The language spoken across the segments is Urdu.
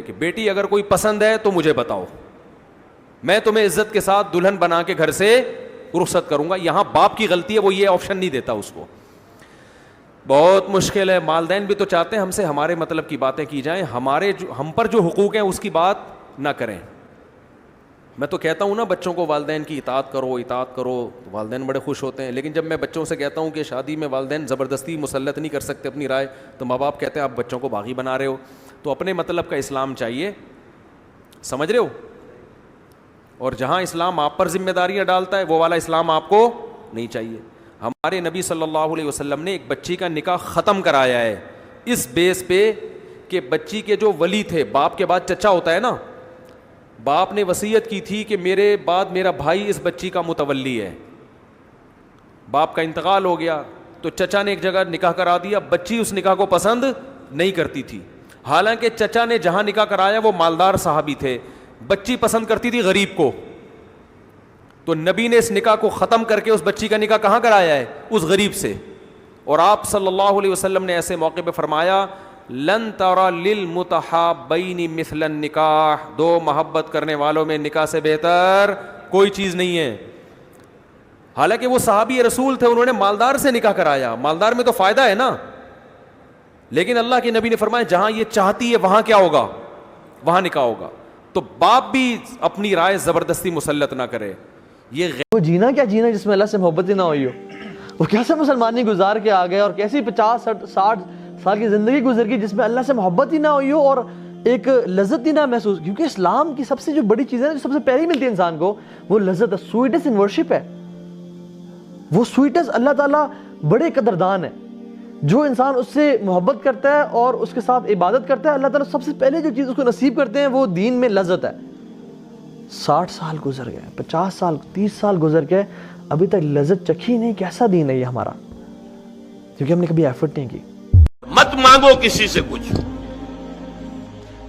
کہ بیٹی اگر کوئی پسند ہے تو مجھے بتاؤ, میں تمہیں عزت کے ساتھ دلہن بنا کے گھر سے رخصت کروں گا. یہاں باپ کی غلطی ہے, وہ یہ آپشن نہیں دیتا اس کو. بہت مشکل ہے. والدین بھی تو چاہتے ہیں ہم سے ہمارے مطلب کی باتیں کی جائیں, ہم پر جو حقوق ہیں اس کی بات نہ کریں. میں تو کہتا ہوں نا بچوں کو والدین کی اطاعت کرو, والدین بڑے خوش ہوتے ہیں. لیکن جب میں بچوں سے کہتا ہوں کہ شادی میں والدین زبردستی مسلط نہیں کر سکتے اپنی رائے, تو ماں باپ کہتے ہیں آپ بچوں کو باغی بنا رہے ہو. تو اپنے مطلب کا اسلام چاہیے, سمجھ رہے ہو؟ اور جہاں اسلام آپ پر ذمہ داریاں ڈالتا ہے وہ والا اسلام آپ کو نہیں چاہیے. ہمارے نبی صلی اللہ علیہ وسلم نے ایک بچی کا نکاح ختم کرایا ہے اس بیس پہ کہ بچی کے جو ولی تھے, باپ کے بعد چچا ہوتا ہے نا, باپ نے وصیت کی تھی کہ میرے بعد میرا بھائی اس بچی کا متولی ہے. باپ کا انتقال ہو گیا تو چچا نے ایک جگہ نکاح کرا دیا. بچی اس نکاح کو پسند نہیں کرتی تھی, حالانکہ چچا نے جہاں نکاح کرایا وہ مالدار صحابی تھے. بچی پسند کرتی تھی غریب کو, تو نبی نے اس نکاح کو ختم کر کے اس بچی کا نکاح کہاں کرایا ہے؟ اس غریب سے. اور آپ صلی اللہ علیہ وسلم نے ایسے موقع پہ فرمایا لن ترى للمتحابین مثل النکاح, دو محبت کرنے والوں میں نکاح سے بہتر کوئی چیز نہیں ہے. حالانکہ وہ صحابی رسول تھے, انہوں نے مالدار سے نکاح کرایا, مالدار میں تو فائدہ ہے نا. لیکن اللہ کے نبی نے فرمایا جہاں یہ چاہتی ہے وہاں کیا ہوگا؟ وہاں نکاح ہوگا. تو باپ بھی اپنی رائے زبردستی مسلط نہ کرے. یہ وہ جینا کیا جینا جس میں اللہ سے محبت ہی نہ ہوئی ہو. وہ کیسے مسلمانی گزار کے آ گئے, اور کیسی 50-60 سال کی زندگی گزر گئی جس میں اللہ سے محبت ہی نہ ہوئی ہو اور ایک لذت ہی نہ محسوس. کیونکہ اسلام کی سب سے جو بڑی چیز ہے, جو سب سے پہلی ملتی ہے انسان کو, وہ لذت ہے, سویٹنس ان ورشپ ہے. وہ سویٹنس اللہ تعالیٰ بڑے قدردان ہے. جو انسان اس سے محبت کرتا ہے اور اس کے ساتھ عبادت کرتا ہے, اللہ تعالیٰ سب سے پہلے جو چیز اس کو نصیب کرتے ہیں وہ دین میں لذت ہے. 60 سال گزر گئے, 50 سال 30 سال گزر گئے, ابھی تک لذت چکھی نہیں. کیسا دین ہے یہ ہمارا؟ کیونکہ ہم نے کبھی ایفرٹ نہیں کی. مت مانگو کسی سے کچھ,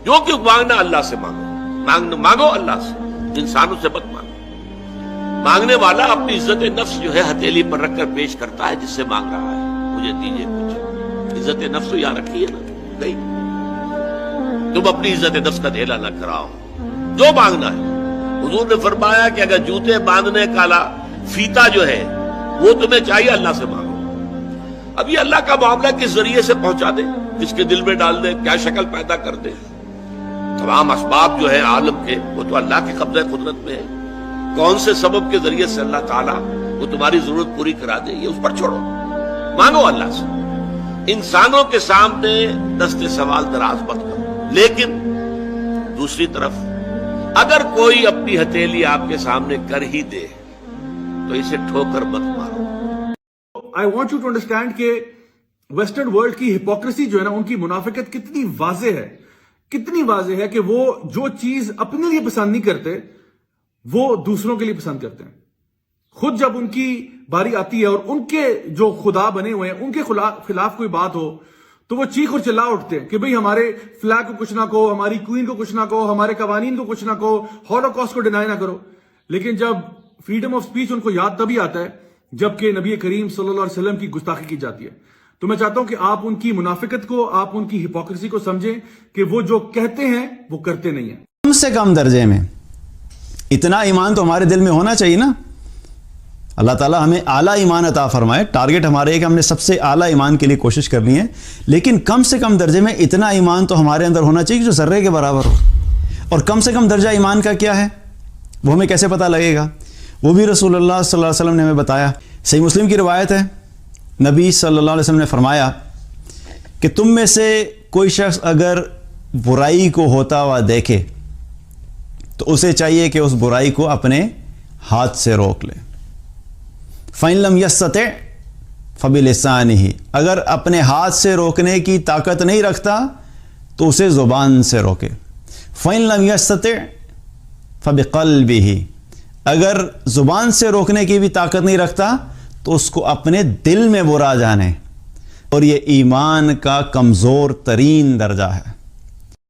جو کہ مانگنا اللہ سے مانگو, مانگو اللہ سے, انسانوں سے مت مانگو. مانگنے والا اپنی عزت نفس جو ہے ہتھیلی پر رکھ کر پیش کرتا ہے جس سے مانگ رہا ہے, مجھے دیجئے کچھ. عزت نفس تو یہاں رکھی ہے نا, نہیں. تم اپنی عزت نفس کا ڈھیلا نہ کراؤ, جو مانگنا ہے. حضور نے فرمایا کہ اگر جوتے باندھنے کا فیتا جو ہے وہ تمہیں چاہیے, اللہ سے مانگو. اب یہ اللہ کا معاملہ کس ذریعے سے پہنچا دے, کس کے دل میں ڈال دے, کیا شکل پیدا کر دے. تمام اسباب جو ہے عالم کے وہ تو اللہ کے قبضہ قدرت میں ہے. کون سے سبب کے ذریعے سے اللہ تعالیٰ وہ تمہاری ضرورت پوری کرا دے, یہ اس پر چھوڑو. مانگو اللہ سے. انسانوں کے سامنے دست سوال دراز مت کرو. لیکن دوسری طرف اگر کوئی اپنی ہتھیلی آپ کے سامنے کر ہی دے تو اسے ٹھوکر مت مارو. I want you to understand کہ ویسٹرن ورلڈ کی ہپوکریسی جو ہے نا, ان کی منافقت کتنی واضح ہے کہ وہ جو چیز اپنے لیے پسند نہیں کرتے وہ دوسروں کے لیے پسند کرتے ہیں. خود جب ان کی باری آتی ہے اور ان کے جو خدا بنے ہوئے ہیں ان کے خلاف کوئی بات ہو تو وہ چیخ اور چلا اٹھتے ہیں کہ بھئی ہمارے فلیگ کو کچھ نہ کہو, ہماری کوئین کو کچھ نہ کہو, ہمارے قوانین کو کچھ نہ کہو, ہولوکاسٹ کو ڈینائی نہ کرو. لیکن جب فریڈم آف سپیچ ان کو یاد تبھی آتا ہے جبکہ نبی کریم صلی اللہ علیہ وسلم کی گستاخی کی جاتی ہے. تو میں چاہتا ہوں کہ آپ ان کی منافقت کو, آپ ان کی ہپوکریسی کو سمجھیں کہ وہ جو کہتے ہیں وہ کرتے نہیں ہیں. کم سے کم درجے میں اتنا ایمان تو ہمارے دل میں ہونا چاہیے نا. اللہ تعالیٰ ہمیں اعلیٰ ایمان عطا فرمائے. ٹارگٹ ہمارے ہے کہ ہم نے سب سے اعلیٰ ایمان کے لیے کوشش کرنی ہے, لیکن کم سے کم درجے میں اتنا ایمان تو ہمارے اندر ہونا چاہیے جو ذرے کے برابر ہو. اور کم سے کم درجہ ایمان کا کیا ہے وہ ہمیں کیسے پتہ لگے گا؟ وہ بھی رسول اللہ صلی اللہ علیہ وسلم نے ہمیں بتایا. صحیح مسلم کی روایت ہے, نبی صلی اللہ علیہ وسلم نے فرمایا کہ تم میں سے کوئی شخص اگر برائی کو ہوتا ہوا دیکھے تو اسے چاہیے کہ اس برائی کو اپنے ہاتھ سے روک لے. فَإِن لَمْ يَسْتَطِعْ فَبِلِسَانِهِ, اگر اپنے ہاتھ سے روکنے کی طاقت نہیں رکھتا تو اسے زبان سے روکے. فَإِن لَمْ يَسْتَطِعْ فَبِقَلْبِهِ, اگر زبان سے روکنے کی بھی طاقت نہیں رکھتا تو اس کو اپنے دل میں برا جانے. اور یہ ایمان کا کمزور ترین درجہ ہے.